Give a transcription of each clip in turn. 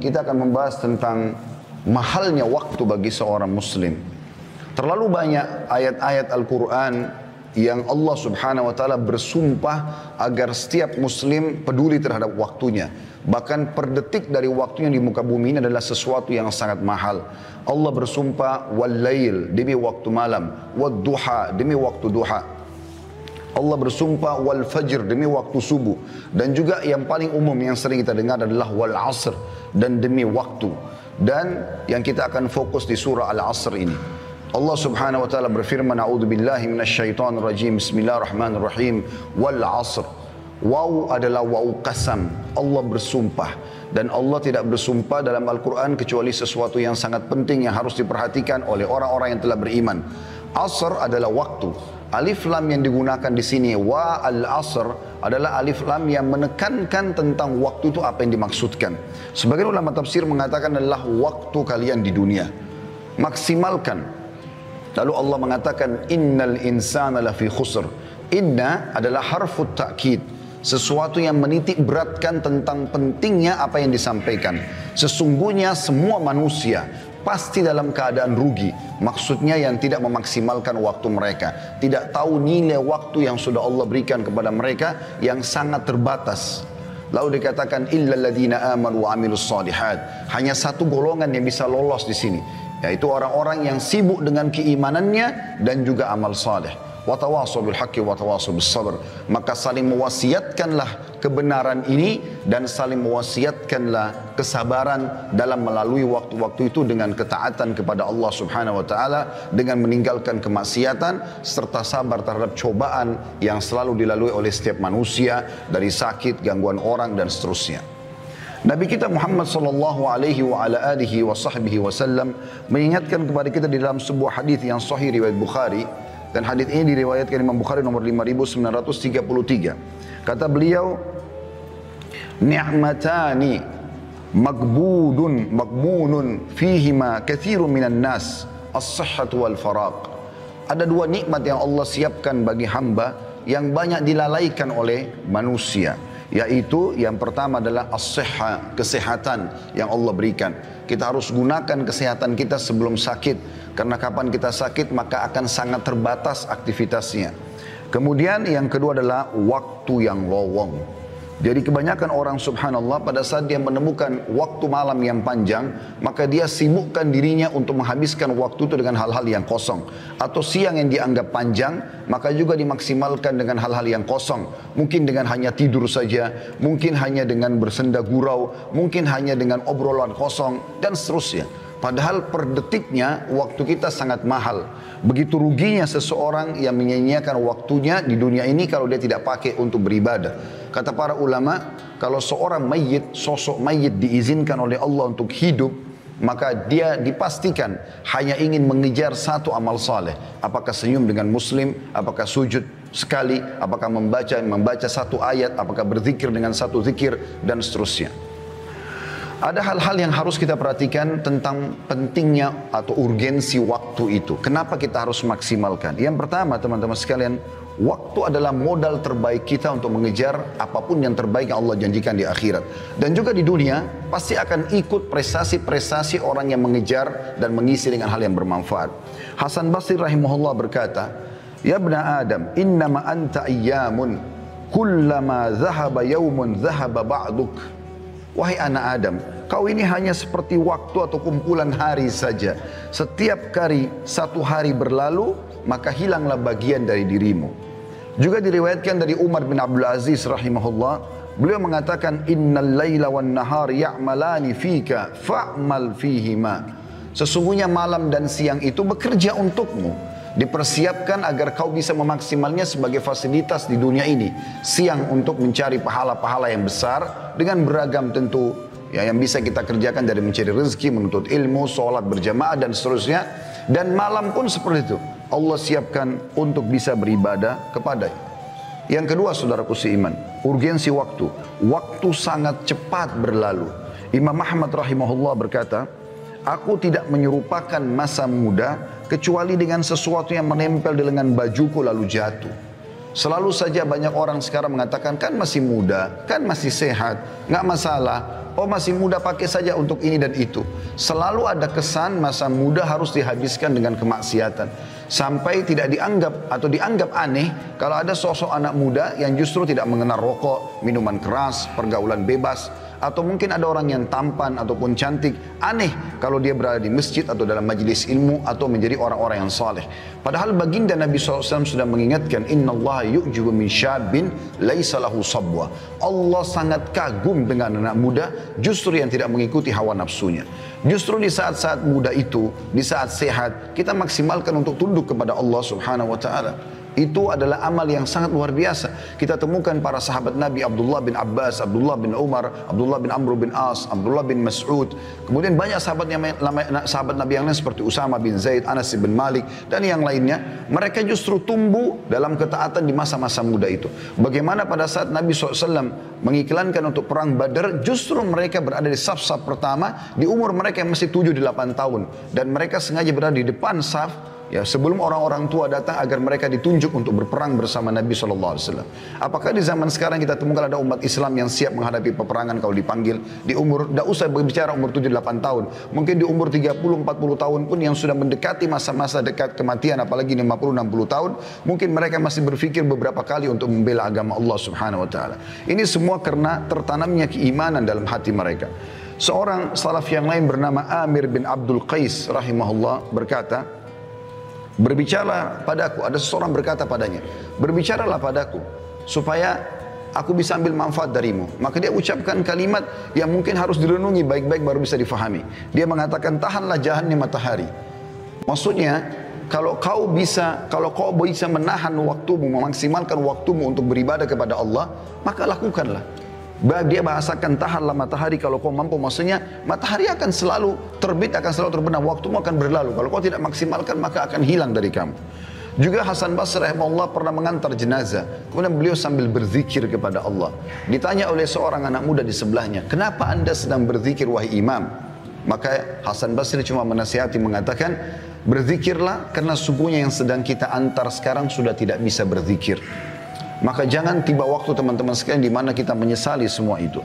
kita akan membahas tentang mahalnya waktu bagi seorang muslim. Terlalu banyak ayat-ayat Al-Quran yang Allah subhanahu wa ta'ala bersumpah agar setiap muslim peduli terhadap waktunya. Bahkan per detik dari waktunya di muka bumi ini adalah sesuatu yang sangat mahal. Allah bersumpah wal-lail, demi waktu malam, wad-duha, demi waktu duha. Allah bersumpah wal fajr, demi waktu subuh. Dan juga yang paling umum yang sering kita dengar adalah wal asr, dan demi waktu. Dan yang kita akan fokus di surah Al-Asr ini. Allah subhanahu wa ta'ala berfirman, a'udzubillahi minasyaitonir rajim, bismillahirrahmanirrahim, wal asr. Waw adalah waw qasam, Allah bersumpah. Dan Allah tidak bersumpah dalam Al-Quran kecuali sesuatu yang sangat penting yang harus diperhatikan oleh orang-orang yang telah beriman. Asr adalah waktu. Alif lam yang digunakan di sini wa al-asr adalah alif lam yang menekankan tentang waktu itu apa yang dimaksudkan. Sebagian ulama tafsir mengatakan adalah waktu kalian di dunia. Maksimalkan. Lalu Allah mengatakan innal insana lafi khusr. Inna adalah harfut ta'kid, sesuatu yang menitik beratkan tentang pentingnya apa yang disampaikan. Sesungguhnya semua manusia pasti dalam keadaan rugi. Maksudnya yang tidak memaksimalkan waktu mereka, tidak tahu nilai waktu yang sudah Allah berikan kepada mereka yang sangat terbatas. Lalu dikatakan illal ladzina amanu wa amilus shalihat. Hanya satu golongan yang bisa lolos di sini, yaitu orang-orang yang sibuk dengan keimanannya dan juga amal saleh. Wa tawassaw bil haqqi wa tawassaw bis sabr. Maka saling mewasiatkanlah kebenaran ini dan saling mewasiatkanlah kesabaran dalam melalui waktu-waktu itu dengan ketaatan kepada Allah subhanahu wa ta'ala, dengan meninggalkan kemaksiatan serta sabar terhadap cobaan yang selalu dilalui oleh setiap manusia dari sakit, gangguan orang dan seterusnya. Nabi kita Muhammad sallallahu alaihi wa ala alihi wa sahbihi wasallam mengingatkan kepada kita di dalam sebuah hadis yang sahih riwayat Bukhari, dan hadis ini diriwayatkan Imam Bukhari nomor 5933. Kata beliau, ni'matani maghbunun fihima katsirun minan nas, as-sihhatu wal faraq. Ada dua nikmat yang Allah siapkan bagi hamba yang banyak dilalaikan oleh manusia, yaitu yang pertama adalah as-sihha, kesehatan yang Allah berikan. Kita harus gunakan kesehatan kita sebelum sakit, karena kapan kita sakit maka akan sangat terbatas aktivitasnya. Kemudian yang kedua adalah waktu yang lowong. Jadi kebanyakan orang subhanallah pada saat dia menemukan waktu malam yang panjang, maka dia sibukkan dirinya untuk menghabiskan waktu itu dengan hal-hal yang kosong. Atau siang yang dianggap panjang, maka juga dimaksimalkan dengan hal-hal yang kosong. Mungkin dengan hanya tidur saja, mungkin hanya dengan bersenda gurau, mungkin hanya dengan obrolan kosong, dan seterusnya. Padahal per detiknya waktu kita sangat mahal. Begitu ruginya seseorang yang menyia-nyiakan waktunya di dunia ini kalau dia tidak pakai untuk beribadah. Kata para ulama, kalau seorang mayit, sosok mayit diizinkan oleh Allah untuk hidup, maka dia dipastikan hanya ingin mengejar satu amal saleh. Apakah senyum dengan muslim, apakah sujud sekali, apakah membaca satu ayat, apakah berzikir dengan satu zikir, dan seterusnya. Ada hal-hal yang harus kita perhatikan tentang pentingnya atau urgensi waktu itu. Kenapa kita harus maksimalkan? Yang pertama teman-teman sekalian, waktu adalah modal terbaik kita untuk mengejar apapun yang terbaik yang Allah janjikan di akhirat. Dan juga di dunia pasti akan ikut prestasi-prestasi orang yang mengejar dan mengisi dengan hal yang bermanfaat. Hasan Basri rahimahullah berkata, ya ibna Adam, innama anta ayyamun, kullama zahaba yawmun zahaba ba'duk. Wahai anak Adam, kau ini hanya seperti waktu atau kumpulan hari saja. Setiap kali satu hari berlalu, maka hilanglah bagian dari dirimu. Juga diriwayatkan dari Umar bin Abdul Aziz rahimahullah, beliau mengatakan, innal laila wan nahar ya'malani fika fa'mal fihima. Sesungguhnya malam dan siang itu bekerja untukmu. Dipersiapkan agar kau bisa memaksimalnya sebagai fasilitas di dunia ini. Siang untuk mencari pahala-pahala yang besar dengan beragam tentu ya, yang bisa kita kerjakan dari mencari rezeki, menuntut ilmu, sholat berjamaah dan seterusnya. Dan malam pun seperti itu. Allah siapkan untuk bisa beribadah kepadanya. Yang kedua saudaraku seiman, urgensi waktu. Waktu sangat cepat berlalu. Imam Ahmad rahimahullah berkata, aku tidak menyerupakan masa muda kecuali dengan sesuatu yang menempel di lengan bajuku lalu jatuh. Selalu saja banyak orang sekarang mengatakan, kan masih muda, kan masih sehat, nggak masalah. oh masih muda pakai saja untuk ini dan itu. Selalu ada kesan masa muda harus dihabiskan dengan kemaksiatan. Sampai tidak dianggap atau dianggap aneh kalau ada sosok anak muda yang justru tidak mengenal rokok, minuman keras, pergaulan bebas. Atau mungkin ada orang yang tampan ataupun cantik. Aneh kalau dia berada di masjid atau dalam majelis ilmu atau menjadi orang-orang yang saleh. Padahal baginda Nabi SAW sudah mengingatkan, Inna Allah yu'jibu min syabin laisa lahu sabwa. Allah sangat kagum dengan anak muda justru yang tidak mengikuti hawa nafsunya. Justru di saat-saat muda itu, di saat sehat, kita maksimalkan untuk tunduk kepada Allah Subhanahu wa ta'ala. Itu adalah amal yang sangat luar biasa. Kita temukan para sahabat Nabi, Abdullah bin Abbas, Abdullah bin Umar, Abdullah bin Amr bin As, Abdullah bin Mas'ud. Kemudian banyak sahabat Nabi yang lain seperti Usama bin Zaid, Anas bin Malik, dan yang lainnya. Mereka justru tumbuh dalam ketaatan di masa-masa muda itu. Bagaimana pada saat Nabi SAW mengiklankan untuk perang Badar, justru mereka berada di saf-saf pertama di umur mereka yang masih 7-8 tahun. Dan mereka sengaja berada di depan saf, ya, sebelum orang-orang tua datang agar mereka ditunjuk untuk berperang bersama Nabi SAW. Apakah di zaman sekarang kita temukan ada umat Islam yang siap menghadapi peperangan kalau dipanggil di umur, tidak usah berbicara umur 7-8 tahun, mungkin di umur 30-40 tahun pun yang sudah mendekati masa-masa dekat kematian, apalagi 50-60 tahun, mungkin mereka masih berpikir beberapa kali untuk membela agama Allah Subhanahu Wa Taala. Ini semua karena tertanamnya keimanan dalam hati mereka. Seorang salaf yang lain bernama Amir bin Abdul Qais rahimahullah berkata, berbicaralah padaku, ada seseorang berkata padanya, berbicaralah padaku supaya aku bisa ambil manfaat darimu. Maka dia ucapkan kalimat yang mungkin harus direnungi baik-baik baru bisa difahami. Dia mengatakan, tahanlah jahannya matahari. Maksudnya, kalau kau bisa menahan waktumu, memaksimalkan waktumu untuk beribadah kepada Allah, maka lakukanlah. Dia bahasakan tahanlah matahari kalau kau mampu, maksudnya matahari akan selalu terbit, akan selalu terbenam, waktumu akan berlalu. Kalau kau tidak maksimalkan maka akan hilang dari kamu. Juga Hasan Basri rahimahullah pernah mengantar jenazah, kemudian beliau sambil berzikir kepada Allah. Ditanya oleh seorang anak muda di sebelahnya, kenapa anda sedang berzikir wahai imam? Maka Hasan Basri cuma menasihati mengatakan, berzikirlah karena sungguhnya yang sedang kita antar sekarang sudah tidak bisa berzikir. Maka jangan tiba waktu teman-teman sekalian di mana kita menyesali semua itu.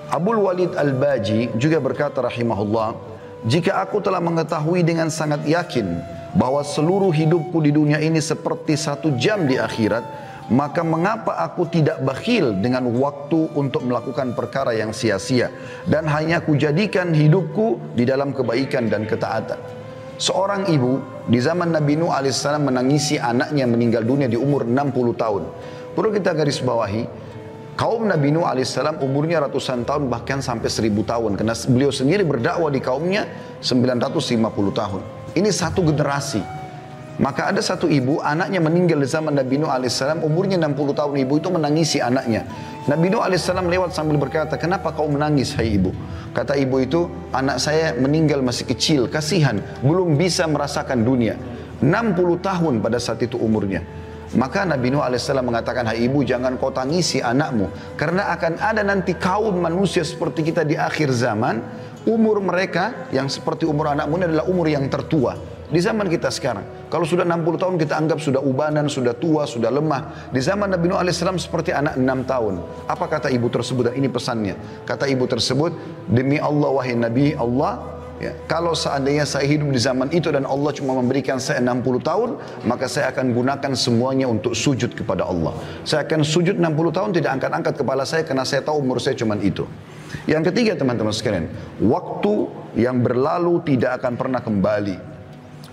Abul Walid Al-Baji juga berkata rahimahullah, jika aku telah mengetahui dengan sangat yakin bahwa seluruh hidupku di dunia ini seperti 1 jam di akhirat, maka mengapa aku tidak bakhil dengan waktu untuk melakukan perkara yang sia-sia dan hanya kujadikan hidupku di dalam kebaikan dan ketaatan. Seorang ibu di zaman Nabi Nuh alaihissalam menangisi anaknya meninggal dunia di umur 60 tahun. Perlu kita garis bawahi, kaum Nabi Nuh alaihissalam umurnya ratusan tahun bahkan sampai 1000 tahun. Karena beliau sendiri berdakwah di kaumnya 950 tahun. Ini satu generasi. Maka ada satu ibu, anaknya meninggal di zaman Nabi Nuh alaihissalam, umurnya 60 tahun, ibu itu menangisi anaknya. Nabi Nuh alaihissalam lewat sambil berkata, kenapa kau menangis hai ibu? Kata ibu itu, anak saya meninggal masih kecil, kasihan, belum bisa merasakan dunia. 60 tahun pada saat itu umurnya. Maka Nabi Nuh alaihissalam mengatakan, hai ibu jangan kau tangisi anakmu, karena akan ada nanti kaum manusia seperti kita di akhir zaman, umur mereka yang seperti umur anakmu ini adalah umur yang tertua. Di zaman kita sekarang, kalau sudah 60 tahun kita anggap sudah ubanan, sudah tua, sudah lemah. Di zaman Nabi Nuh alaihissalam seperti anak 6 tahun. Apa kata ibu tersebut, dan ini pesannya. Kata ibu tersebut, demi Allah wahai Nabi Allah, ya, kalau seandainya saya hidup di zaman itu dan Allah cuma memberikan saya 60 tahun, maka saya akan gunakan semuanya untuk sujud kepada Allah. Saya akan sujud 60 tahun, tidak angkat-angkat kepala saya karena saya tahu umur saya cuma itu. Yang ketiga teman-teman sekalian, waktu yang berlalu tidak akan pernah kembali.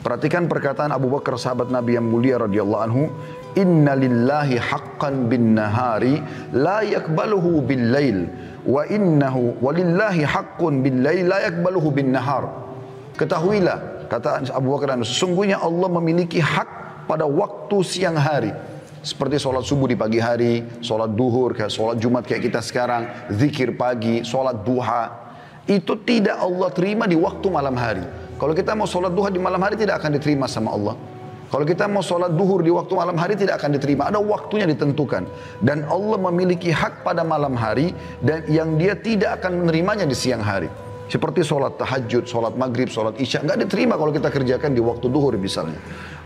Perhatikan perkataan Abu Bakar sahabat Nabi yang mulia radhiyallahu anhu, inna lillahi haqqan bin nahari la yakbaluhu bil lail wa innahu walillahi haqqun bil lail la yakbaluhu bin nahar. Ketahuilah, kata Abu Bakar, sesungguhnya Allah memiliki hak pada waktu siang hari. Seperti sholat subuh di pagi hari, sholat duhur, sholat Jumat kayak kita sekarang, zikir pagi, sholat duha. Itu tidak Allah terima di waktu malam hari. Kalau kita mau sholat duha di malam hari tidak akan diterima sama Allah. Kalau kita mau sholat duhur di waktu malam hari tidak akan diterima. Ada waktunya ditentukan. Dan Allah memiliki hak pada malam hari dan yang dia tidak akan menerimanya di siang hari. Seperti sholat tahajud, sholat maghrib, sholat isya. Nggak diterima kalau kita kerjakan di waktu duhur misalnya.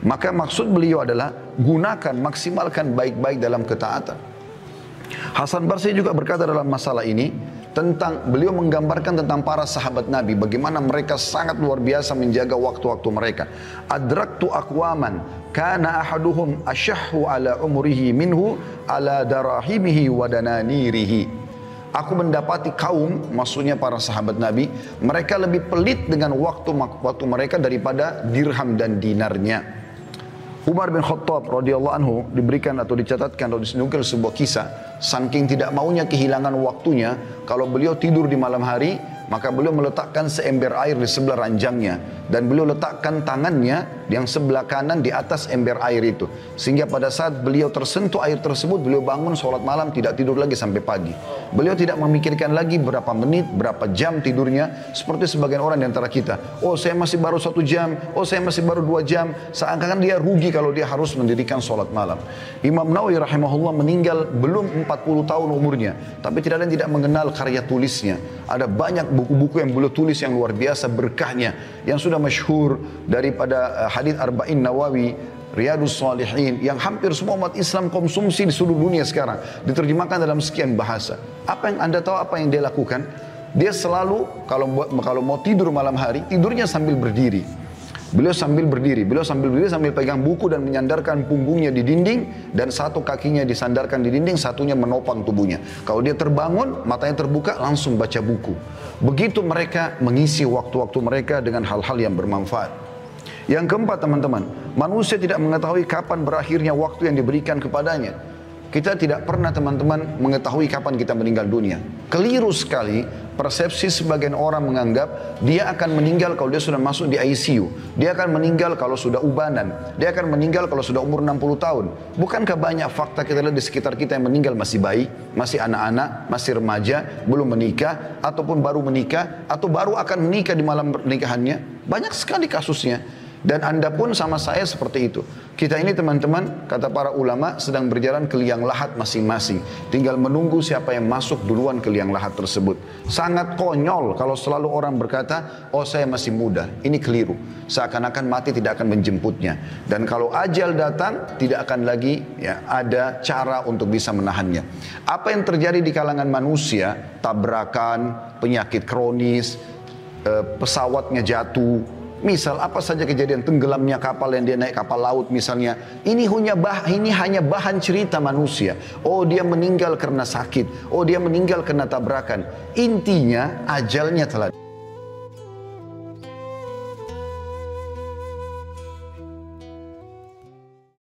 Maka maksud beliau adalah gunakan, maksimalkan baik-baik dalam ketaatan. Hasan Basri juga berkata dalam masalah ini, beliau menggambarkan tentang para sahabat Nabi, bagaimana mereka sangat luar biasa menjaga waktu-waktu mereka. Adraktu aqwaman kana ahaduhum ashahhu ala umrihi minhu ala darahimihi wa dananirihi. Aku mendapati kaum, maksudnya para sahabat Nabi, mereka lebih pelit dengan waktu mereka daripada dirham dan dinarnya. Umar bin Khattab radhiyallahu anhu diberikan atau dicatatkan atau disenukil sebuah kisah, saking tidak maunya kehilangan waktunya, kalau beliau tidur di malam hari, maka beliau meletakkan seember air di sebelah ranjangnya dan beliau letakkan tangannya yang sebelah kanan di atas ember air itu, sehingga pada saat beliau tersentuh air tersebut, beliau bangun sholat malam, tidak tidur lagi sampai pagi. Beliau tidak memikirkan lagi berapa menit, berapa jam tidurnya, seperti sebagian orang di antara kita. Oh, saya masih baru 1 jam, oh saya masih baru 2 jam, seakan-akan dia rugi kalau dia harus mendirikan sholat malam. Imam Nawawi rahimahullah meninggal belum 40 tahun umurnya, tapi tidak ada yang tidak mengenal karya tulisnya. Ada banyak buku-buku yang beliau tulis yang luar biasa berkahnya, yang sudah masyhur, daripada hadits Arba'in Nawawi, Riyadus Salihin, yang hampir semua umat Islam konsumsi di seluruh dunia sekarang, diterjemahkan dalam sekian bahasa. Apa yang Anda tahu apa yang dia lakukan? Dia selalu kalau mau tidur malam hari, tidurnya sambil berdiri. Beliau sambil berdiri sambil pegang buku dan menyandarkan punggungnya di dinding, dan satu kakinya disandarkan di dinding, satunya menopang tubuhnya. Kalau dia terbangun, matanya terbuka, langsung baca buku. Begitu mereka mengisi waktu-waktu mereka dengan hal-hal yang bermanfaat. Yang keempat teman-teman, manusia tidak mengetahui kapan berakhirnya waktu yang diberikan kepadanya. Kita tidak pernah teman-teman mengetahui kapan kita meninggal dunia. Keliru sekali persepsi sebagian orang menganggap dia akan meninggal kalau dia sudah masuk di ICU. Dia akan meninggal kalau sudah ubanan. Dia akan meninggal kalau sudah umur 60 tahun. Bukankah banyak fakta kita lihat di sekitar kita yang meninggal masih bayi, masih anak-anak, masih remaja, belum menikah, ataupun baru menikah, atau baru akan menikah di malam pernikahannya. Banyak sekali kasusnya. Dan Anda pun sama saya seperti itu. Kita ini teman-teman, kata para ulama, sedang berjalan ke liang lahat masing-masing. Tinggal menunggu siapa yang masuk duluan ke liang lahat tersebut. Sangat konyol kalau selalu orang berkata, oh saya masih muda. Ini keliru. Seakan-akan mati tidak akan menjemputnya. Dan kalau ajal datang, tidak akan lagi ada cara untuk bisa menahannya. Apa yang terjadi di kalangan manusia, tabrakan, penyakit kronis, pesawatnya jatuh, misal apa saja kejadian, tenggelamnya kapal yang dia naik kapal laut misalnya, ini hanya bahan cerita manusia. Oh dia meninggal karena sakit, oh dia meninggal karena tabrakan. Intinya ajalnya telah